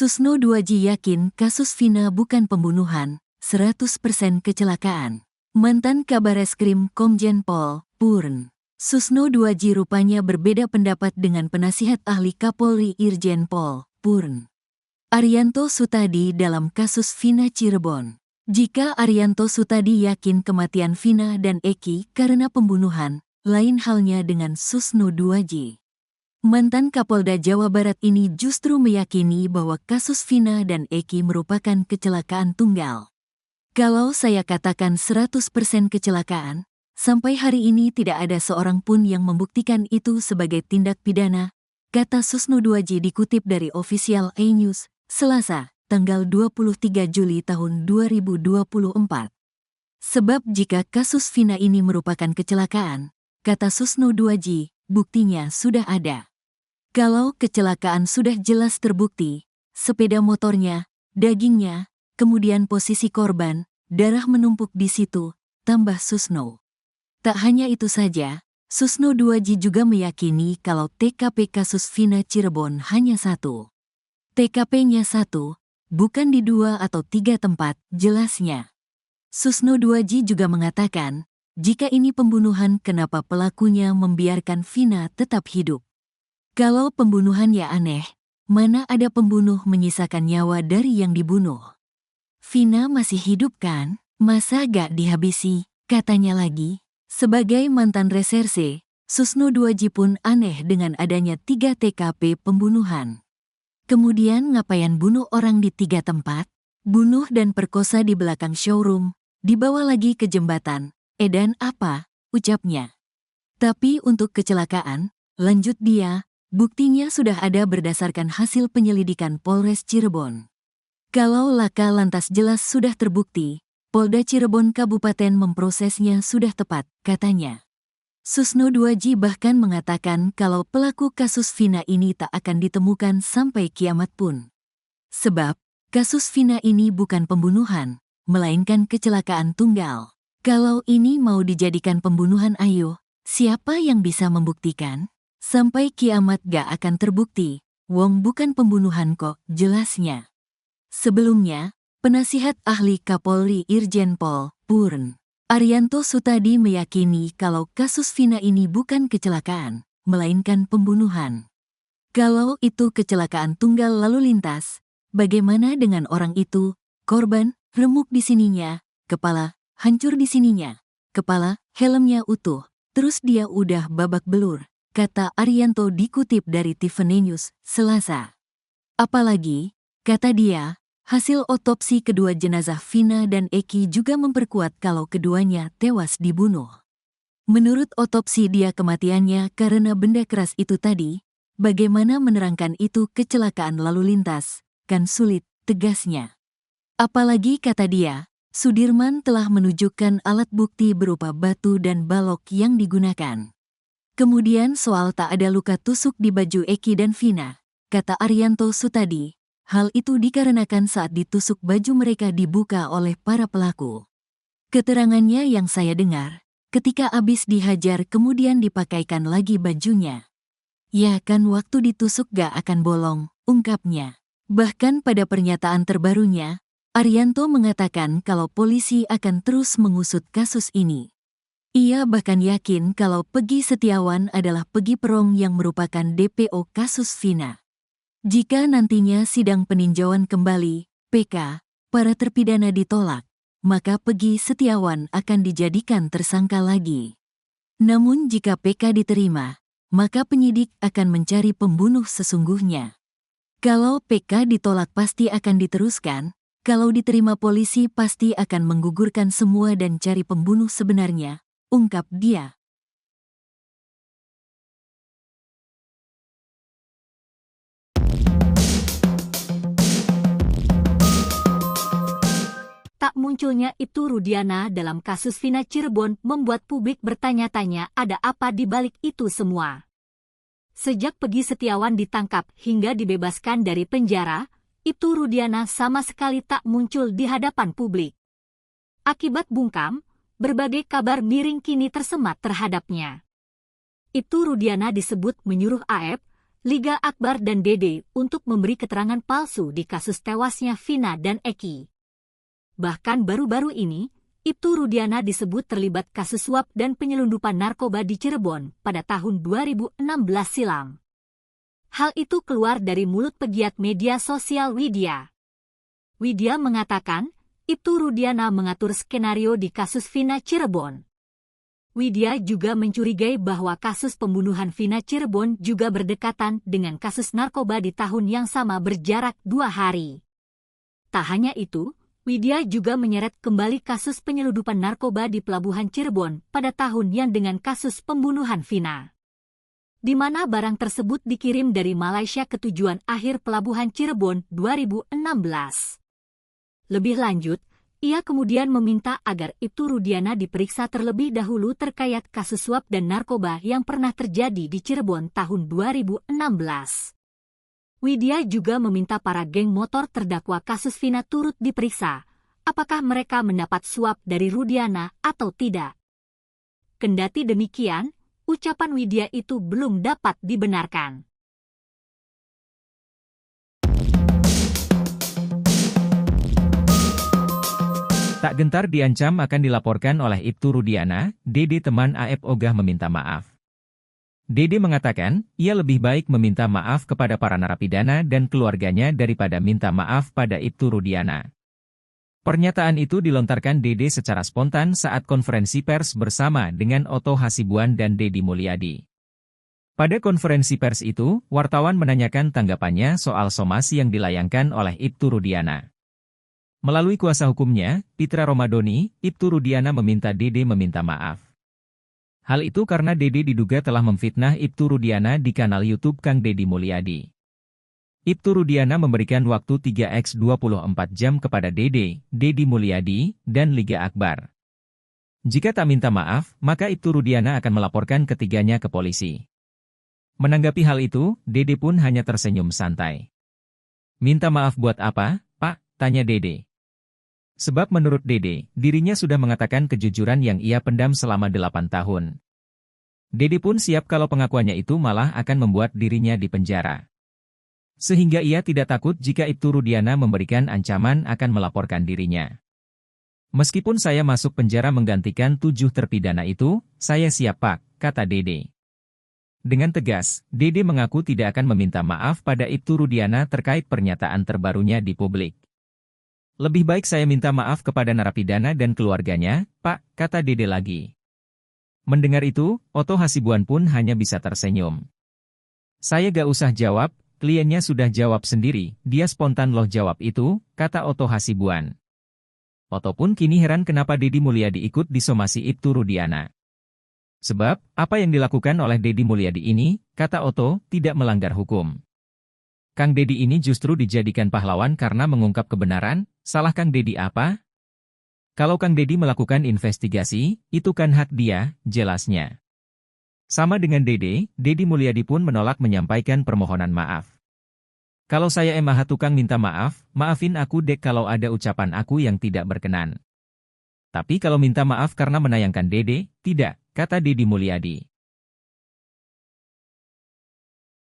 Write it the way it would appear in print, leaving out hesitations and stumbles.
Susno 2J yakin kasus Vina bukan pembunuhan, 100% kecelakaan. Mantan Kabareskrim Komjen Pol, Purn. Susno 2J rupanya berbeda pendapat dengan penasihat ahli Kapolri Irjen Pol, Purn. Arianto Sutadi dalam kasus Vina Cirebon. Jika Arianto Sutadi yakin kematian Vina dan Eki karena pembunuhan, lain halnya dengan Susno 2J. Mantan Kapolda Jawa Barat ini justru meyakini bahwa kasus Vina dan Eki merupakan kecelakaan tunggal. Kalau saya katakan 100% kecelakaan, sampai hari ini tidak ada seorang pun yang membuktikan itu sebagai tindak pidana, kata Susno 2J dikutip dari Official iNews, Selasa, tanggal 23 Juli tahun 2024. Sebab jika kasus Vina ini merupakan kecelakaan, kata Susno 2J, buktinya sudah ada. Kalau kecelakaan sudah jelas terbukti, sepeda motornya, dagingnya, kemudian posisi korban, darah menumpuk di situ, tambah Susno. Tak hanya itu saja, Susno 2J juga meyakini kalau TKP kasus Vina Cirebon hanya satu. TKP-nya satu, bukan di 2 atau 3 tempat, jelasnya. Susno 2J juga mengatakan, jika ini pembunuhan kenapa pelakunya membiarkan Vina tetap hidup? Kalau pembunuhan ya aneh, mana ada pembunuh menyisakan nyawa dari yang dibunuh? Vina masih hidup kan? Masa gak dihabisi? Katanya lagi. Sebagai mantan reserse, Susno 2J pun aneh dengan adanya 3 TKP pembunuhan. Kemudian ngapain bunuh orang di 3 tempat? Bunuh dan perkosa di belakang showroom, dibawa lagi ke jembatan, edan apa? Ucapnya. Tapi untuk kecelakaan, lanjut dia, buktinya sudah ada berdasarkan hasil penyelidikan Polres Cirebon. Kalau laka lantas jelas sudah terbukti, Polda Cirebon Kabupaten memprosesnya sudah tepat, katanya. Susno 2J bahkan mengatakan kalau pelaku kasus Vina ini tak akan ditemukan sampai kiamat pun. Sebab, kasus Vina ini bukan pembunuhan, melainkan kecelakaan tunggal. Kalau ini mau dijadikan pembunuhan ayo, siapa yang bisa membuktikan? Sampai kiamat gak akan terbukti, wong bukan pembunuhan kok, jelasnya. Sebelumnya, penasihat ahli Kapolri Irjen Pol, Purn, Arianto Sutadi meyakini kalau kasus Vina ini bukan kecelakaan, melainkan pembunuhan. Kalau itu kecelakaan tunggal lalu lintas, bagaimana dengan orang itu, korban, remuk di sininya, kepala, hancur di sininya, kepala, helmnya utuh, terus dia udah babak belur. Kata Arianto dikutip dari Tiffany News, Selasa. Apalagi, kata dia, hasil otopsi kedua jenazah Vina dan Eki juga memperkuat kalau keduanya tewas dibunuh. Menurut otopsi dia kematiannya karena benda keras itu tadi, bagaimana menerangkan itu kecelakaan lalu lintas, kan sulit, tegasnya. Apalagi kata dia, Sudirman telah menunjukkan alat bukti berupa batu dan balok yang digunakan. Kemudian soal tak ada luka tusuk di baju Eki dan Vina, kata Arianto Sutadi, hal itu dikarenakan saat ditusuk baju mereka dibuka oleh para pelaku. Keterangannya yang saya dengar, ketika abis dihajar kemudian dipakaikan lagi bajunya. Ya kan waktu ditusuk gak akan bolong, ungkapnya. Bahkan pada pernyataan terbarunya, Arianto mengatakan kalau polisi akan terus mengusut kasus ini. Ia bahkan yakin kalau Peggy Setiawan adalah Peggy Perong yang merupakan DPO kasus Vina. Jika nantinya sidang peninjauan kembali, PK, para terpidana ditolak, maka Peggy Setiawan akan dijadikan tersangka lagi. Namun jika PK diterima, maka penyidik akan mencari pembunuh sesungguhnya. Kalau PK ditolak pasti akan diteruskan, kalau diterima polisi pasti akan menggugurkan semua dan cari pembunuh sebenarnya, ungkap dia. Tak munculnya Ibtu Rudiana dalam kasus Vina Cirebon membuat publik bertanya-tanya ada apa di balik itu semua. Sejak Peggy Setiawan ditangkap hingga dibebaskan dari penjara, Ibtu Rudiana sama sekali tak muncul di hadapan publik. Akibat bungkam, berbagai kabar miring kini tersemat terhadapnya. Ibtu Rudiana disebut menyuruh AF, Liga Akbar dan Dede untuk memberi keterangan palsu di kasus tewasnya Vina dan Eki. Bahkan baru-baru ini, Ibtu Rudiana disebut terlibat kasus suap dan penyelundupan narkoba di Cirebon pada tahun 2016 silam. Hal itu keluar dari mulut pegiat media sosial Widya. Widya mengatakan, Ibtu Rudiana mengatur skenario di kasus Vina Cirebon. Widya juga mencurigai bahwa kasus pembunuhan Vina Cirebon juga berdekatan dengan kasus narkoba di tahun yang sama berjarak 2 hari. Tak hanya itu, Widya juga menyeret kembali kasus penyeludupan narkoba di Pelabuhan Cirebon pada tahun yang dengan kasus pembunuhan Vina, di mana barang tersebut dikirim dari Malaysia ke tujuan akhir Pelabuhan Cirebon 2016. Lebih lanjut, ia kemudian meminta agar Ibtu Rudiana diperiksa terlebih dahulu terkait kasus suap dan narkoba yang pernah terjadi di Cirebon tahun 2016. Widya juga meminta para geng motor terdakwa kasus Vina turut diperiksa, apakah mereka mendapat suap dari Rudiana atau tidak. Kendati demikian, ucapan Widya itu belum dapat dibenarkan. Tak gentar diancam akan dilaporkan oleh Ibtu Rudiana, Dede teman AF ogah meminta maaf. Dede mengatakan, ia lebih baik meminta maaf kepada para narapidana dan keluarganya daripada minta maaf pada Ibtu Rudiana. Pernyataan itu dilontarkan Dede secara spontan saat konferensi pers bersama dengan Otto Hasibuan dan Deddy Mulyadi. Pada konferensi pers itu, wartawan menanyakan tanggapannya soal somasi yang dilayangkan oleh Ibtu Rudiana. Melalui kuasa hukumnya, Pitra Romadoni, Ibtu Rudiana meminta Dede meminta maaf. Hal itu karena Dede diduga telah memfitnah Ibtu Rudiana di kanal YouTube Kang Deddy Mulyadi. Ibtu Rudiana memberikan waktu 3x 24 jam kepada Dede, Deddy Mulyadi, dan Liga Akbar. Jika tak minta maaf, maka Ibtu Rudiana akan melaporkan ketiganya ke polisi. Menanggapi hal itu, Dede pun hanya tersenyum santai. Minta maaf buat apa, Pak? Tanya Dede. Sebab menurut Dede, dirinya sudah mengatakan kejujuran yang ia pendam selama 8 tahun. Dede pun siap kalau pengakuannya itu malah akan membuat dirinya dipenjara. Sehingga ia tidak takut jika Ibtu Rudiana memberikan ancaman akan melaporkan dirinya. Meskipun saya masuk penjara menggantikan 7 terpidana itu, saya siap Pak, kata Dede. Dengan tegas, Dede mengaku tidak akan meminta maaf pada Ibtu Rudiana terkait pernyataan terbarunya di publik. Lebih baik saya minta maaf kepada narapidana dan keluarganya, Pak, kata Dede lagi. Mendengar itu, Otto Hasibuan pun hanya bisa tersenyum. Saya gak usah jawab, kliennya sudah jawab sendiri, dia spontan loh jawab itu, kata Otto Hasibuan. Otto pun kini heran kenapa Deddy Mulyadi ikut disomasi Ibtu Rudiana. Sebab, apa yang dilakukan oleh Deddy Mulyadi ini, kata Otto, tidak melanggar hukum. Kang Deddy ini justru dijadikan pahlawan karena mengungkap kebenaran, salah Kang Deddy apa? Kalau Kang Deddy melakukan investigasi, itu kan hak dia, jelasnya. Sama dengan Dede, Deddy Mulyadi pun menolak menyampaikan permohonan maaf. Kalau saya emang tukang minta maaf, maafin aku dek kalau ada ucapan aku yang tidak berkenan. Tapi kalau minta maaf karena menayangkan Dede, tidak, kata Deddy Mulyadi.